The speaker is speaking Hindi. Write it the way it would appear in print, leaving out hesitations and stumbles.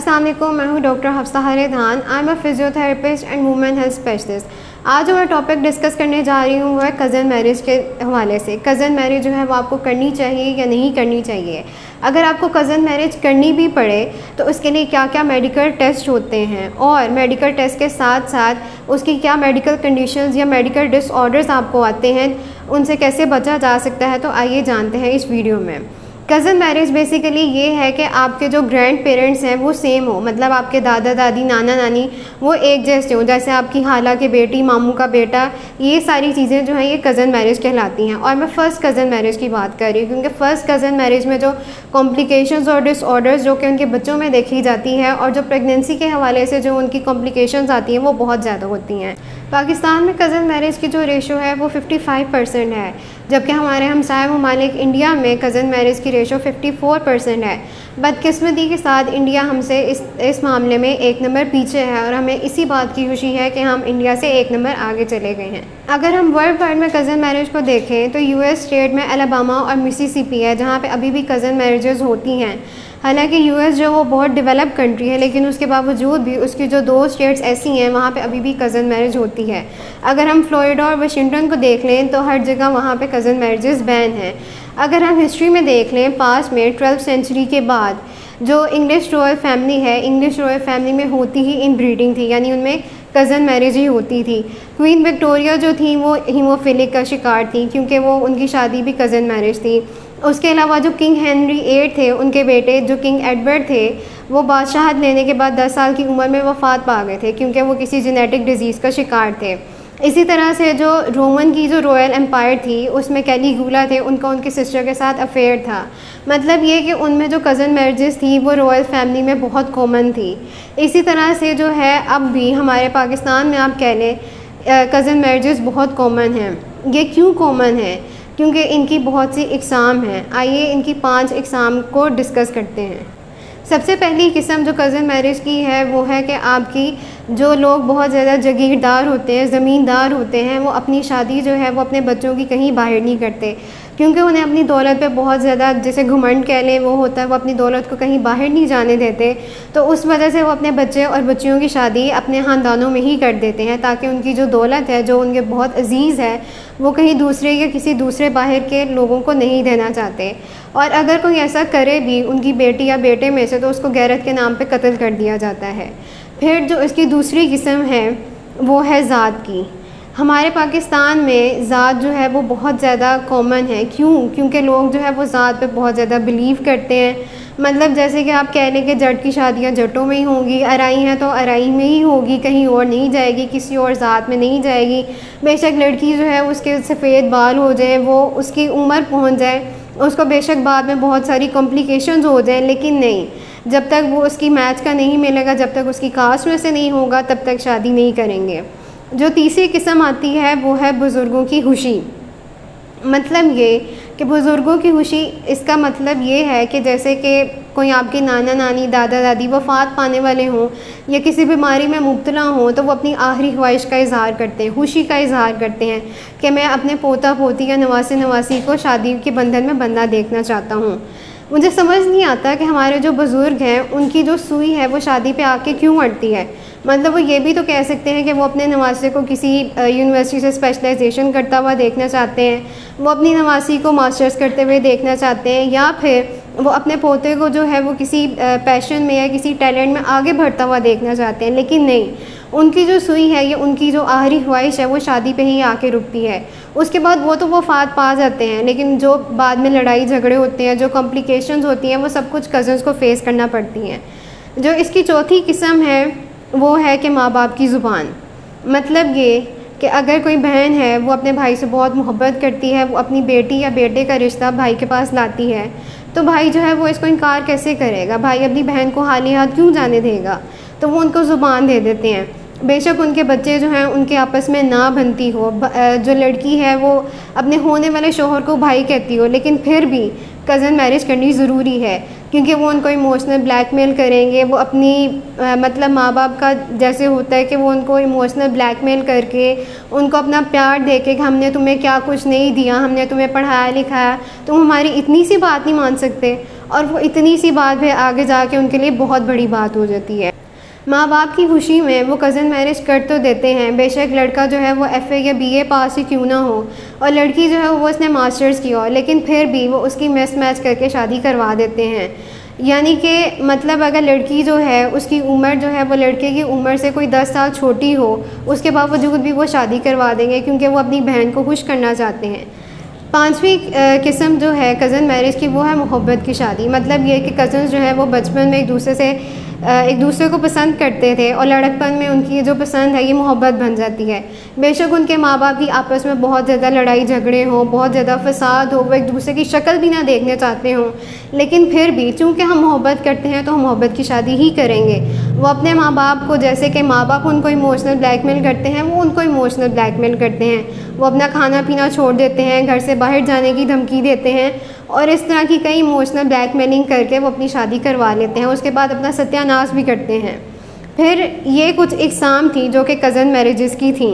अस्सलाम वालेकुम, मैं हूँ doctor Hafsa Haredan. I am a physiotherapist and women health specialist. आज जो मैं टॉपिक डिस्कस करने जा रही हूँ वो है कज़न मैरिज के हवाले से। कज़न मैरिज जो है वो आपको करनी चाहिए या नहीं करनी चाहिए। अगर आपको कज़न मैरिज करनी भी पड़े तो उसके लिए क्या क्या मेडिकल टेस्ट होते हैं और मेडिकल टेस्ट के साथ साथ उसकी क्या मेडिकल कंडीशंस या मेडिकल डिसऑर्डर्स आपको आते हैं, उनसे कैसे बचा जा सकता है। तो आइए जानते हैं इस वीडियो में। कज़न मैरिज बेसिकली ये है कि आपके जो ग्रैंड पेरेंट्स हैं वो सेम हो, मतलब आपके दादा दादी नाना नानी वो एक जैसे हो, जैसे आपकी खाला की बेटी मामू का बेटा। ये सारी चीज़ें जो हैं ये कज़न मैरिज कहलाती हैं। और मैं फ़र्स्ट कज़न मैरिज की बात कर रही हूँ क्योंकि फ़र्स्ट कज़न मैरिज में जो कॉम्प्लिकेशंस और डिसऑर्डर्स जो कि उनके बच्चों में देखी जाती है और जो प्रेगनेंसी के हवाले से जो उनकी कॉम्प्लिकेशंस आती हैं वो बहुत ज़्यादा होती हैं। पाकिस्तान में कज़न मैरिज की जो रेशो है वो 55% है, जबकि हमारे हमसाया ममालिक इंडिया में कज़न मैरिज की रेशो 54% है। बदकिस्मती के साथ इंडिया हमसे इस मामले में एक नंबर पीछे है और हमें इसी बात की खुशी है कि हम इंडिया से एक नंबर आगे चले गए हैं। अगर हम वर्ल्ड वाइड में कज़न मैरिज को देखें तो यूएस स्टेट में अलाबामा और मिसिसिपी है जहाँ पे अभी भी कज़न मैरिजेस होती हैं। हालांकि यूएस जो वो बहुत डेवलप कंट्री है लेकिन उसके बावजूद भी उसकी जो 2 स्टेट्स ऐसी हैं वहाँ पे अभी भी कज़न मैरिज होती है। अगर हम फ्लोरिडा और वाशिंगटन को देख लें तो हर जगह वहाँ पे कज़न मैरिजेस बैन हैं। अगर हम हिस्ट्री में देख लें पास में 12th सेंचुरी के बाद जो इंग्लिश रॉयल फैमिली है, इंग्लिश रॉयल फैमिली में होती ही इनब्रीडिंग थी, यानी उनमें कज़न मैरिज ही होती थी। क्वीन विक्टोरिया जो थी वो हीमोफिलिक का शिकार थी क्योंकि वो उनकी शादी भी कज़न मैरिज थी। उसके अलावा जो किंग हेनरी 8 थे, उनके बेटे जो किंग एडवर्ड थे वो बादशाहत लेने के बाद 10 साल की उम्र में वफ़ात पा गए थे क्योंकि वो किसी जेनेटिक डिजीज़ का शिकार थे। इसी तरह से जो रोमन की जो रॉयल एम्पायर थी उसमें कैलीगुला थे, उनका उनकी सिस्टर के साथ अफेयर था। मतलब ये कि उनमें जो कज़न मैरिजेस थी वो रॉयल फैमिली में बहुत कॉमन थी। इसी तरह से जो है अब भी हमारे पाकिस्तान में आप कह लें कज़न मैरिजेस बहुत कॉमन हैं। ये क्यों कॉमन है? क्योंकि इनकी बहुत सी इकसाम हैं। आइए इनकी 5 इकसाम को डिस्कस करते हैं। सबसे पहली किस्म जो कज़न मैरिज की है वो है कि आपकी जो लोग बहुत ज़्यादा जागीरदार होते हैं, ज़मींदार होते हैं, वो अपनी शादी जो है वो अपने बच्चों की कहीं बाहर नहीं करते क्योंकि उन्हें अपनी दौलत पे बहुत ज़्यादा जैसे घुमंड कह लें वो होता है, वो अपनी दौलत को कहीं बाहर नहीं जाने देते। तो उस वजह से वो अपने बच्चे और बच्चियों की शादी अपने ख़ानदानों में ही कर देते हैं ताकि उनकी जो दौलत है जो उनके बहुत अजीज़ है वो कहीं दूसरे या किसी दूसरे बाहर के लोगों को नहीं देना चाहते। और अगर कोई ऐसा करे भी उनकी बेटी या बेटे में से तो उसको गैरत के नाम पे कत्ल कर दिया जाता है। फिर जो इसकी दूसरी किस्म है वो है ज़ात की। हमारे पाकिस्तान में ज़ात जो है वो बहुत ज़्यादा कॉमन है। क्यों? क्योंकि लोग जो है वो ज़ात पे बहुत ज़्यादा बिलीव करते हैं। मतलब जैसे कि आप कह लें कि जट की शादियाँ जटों में ही होंगी, अराई हैं तो अराई में ही होगी, कहीं और नहीं जाएगी, किसी और ज़ात में नहीं जाएगी। बेशक लड़की जो है उसके सफ़ेद बाल हो जाए, वो उसकी उम्र पहुँच जाए, उसको बेशक बाद में बहुत सारी कॉम्प्लिकेशंस हो जाए, लेकिन नहीं, जब तक वो उसकी मैच का नहीं मिलेगा, जब तक उसकी कास्ट में से नहीं होगा तब तक शादी नहीं करेंगे। जो तीसरी किस्म आती है वो है बुज़ुर्गों की खुशी। मतलब ये कि बुज़ुर्गों की खुशी, इसका मतलब ये है कि जैसे कि कोई आपके नाना नानी दादा दादी वफ़ात पाने वाले हों या किसी बीमारी में मुब्तला हों तो वो अपनी आखिरी ख्वाहिश का इज़हार करते हैं, खुशी का इज़हार करते हैं कि मैं अपने पोता पोती या नवासे नवासी को शादी के बंधन में बंधा देखना चाहता हूँ। मुझे समझ नहीं आता कि हमारे जो बुज़ुर्ग हैं उनकी जो सुई है वो शादी पे आके क्यों अड़ती है। मतलब वो ये भी तो कह सकते हैं कि वो अपने नवासे को किसी यूनिवर्सिटी से स्पेशलाइजेशन करता हुआ देखना चाहते हैं, वो अपनी नवासी को मास्टर्स करते हुए देखना चाहते हैं, या फिर वो अपने पोते को जो है वो किसी पैशन में या किसी टैलेंट में आगे बढ़ता हुआ देखना चाहते हैं। लेकिन नहीं, उनकी जो सुई है या उनकी जो आखिरी ख्वाहिश है वो शादी पे ही आके रुकती है। उसके बाद वो तो वफ़ात पा जाते हैं, लेकिन जो बाद में लड़ाई झगड़े होते हैं, जो कॉम्प्लिकेशंस होती हैं, वो सब कुछ कज़न्स को फ़ेस करना पड़ती हैं। जो इसकी चौथी किस्म है वो है कि माँ बाप की ज़ुबान। मतलब ये कि अगर कोई बहन है वो अपने भाई से बहुत मोहब्बत करती है, वो अपनी बेटी या बेटे का रिश्ता भाई के पास लाती है, तो भाई जो है वो इसको इनकार कैसे करेगा? भाई अपनी बहन को खाली हाथ क्यों जाने देगा? तो वो उनको ज़ुबान दे देते हैं। बेशक उनके बच्चे जो हैं उनके आपस में ना बनती हो, जो लड़की है वो अपने होने वाले शोहर को भाई कहती हो, लेकिन फिर भी कज़न मैरिज करनी ज़रूरी है क्योंकि वो उनको इमोशनल ब्लैकमेल करेंगे। वो अपनी मतलब माँ बाप का जैसे होता है कि वो उनको इमोशनल ब्लैकमेल करके उनको अपना प्यार दे के कि हमने तुम्हें क्या कुछ नहीं दिया, हमने तुम्हें पढ़ाया लिखाया, तुम हमारी इतनी सी बात नहीं मान सकते। और वो इतनी सी बात भी आगे जाके उनके लिए बहुत बड़ी बात हो जाती है। माँ बाप की खुशी में वो कज़न मैरिज कर तो देते हैं, बेशक लड़का जो है वो FA या BA पास ही क्यों ना हो और लड़की जो है वो उसने मास्टर्स किया हो, लेकिन फिर भी वो उसकी मिस मैच करके शादी करवा देते हैं। यानी कि मतलब अगर लड़की जो है उसकी उम्र जो है वो लड़के की उम्र से कोई 10 साल छोटी हो, उसके बावजूद भी वो शादी करवा देंगे क्योंकि वो अपनी बहन को खुश करना चाहते हैं। पांचवी किस्म जो है कज़न मैरिज की वो है मोहब्बत की शादी। मतलब ये कि कज़न्स जो है वो बचपन में एक दूसरे को पसंद करते थे और लड़कपन में उनकी जो पसंद है ये मोहब्बत बन जाती है। बेशक उनके माँ बाप की आपस में बहुत ज़्यादा लड़ाई झगड़े हों, बहुत ज़्यादा फसाद हो, वो एक दूसरे की शक्ल भी ना देखने चाहते हों, लेकिन फिर भी चूँकि हम मोहब्बत करते हैं तो हम मोहब्बत की शादी ही करेंगे। वो अपने माँ बाप को, जैसे कि माँ बाप उनको इमोशनल ब्लैकमेल करते हैं, वो उनको इमोशनल ब्लैकमेल करते हैं। वो अपना खाना पीना छोड़ देते हैं, घर से बाहर जाने की धमकी देते हैं और इस तरह की कई इमोशनल ब्लैकमेलिंग करके वो अपनी शादी करवा लेते हैं। उसके बाद अपना सत्यानाश भी करते हैं। फिर ये कुछ इकसाम थी जो कि कज़न मैरिजेस की थी।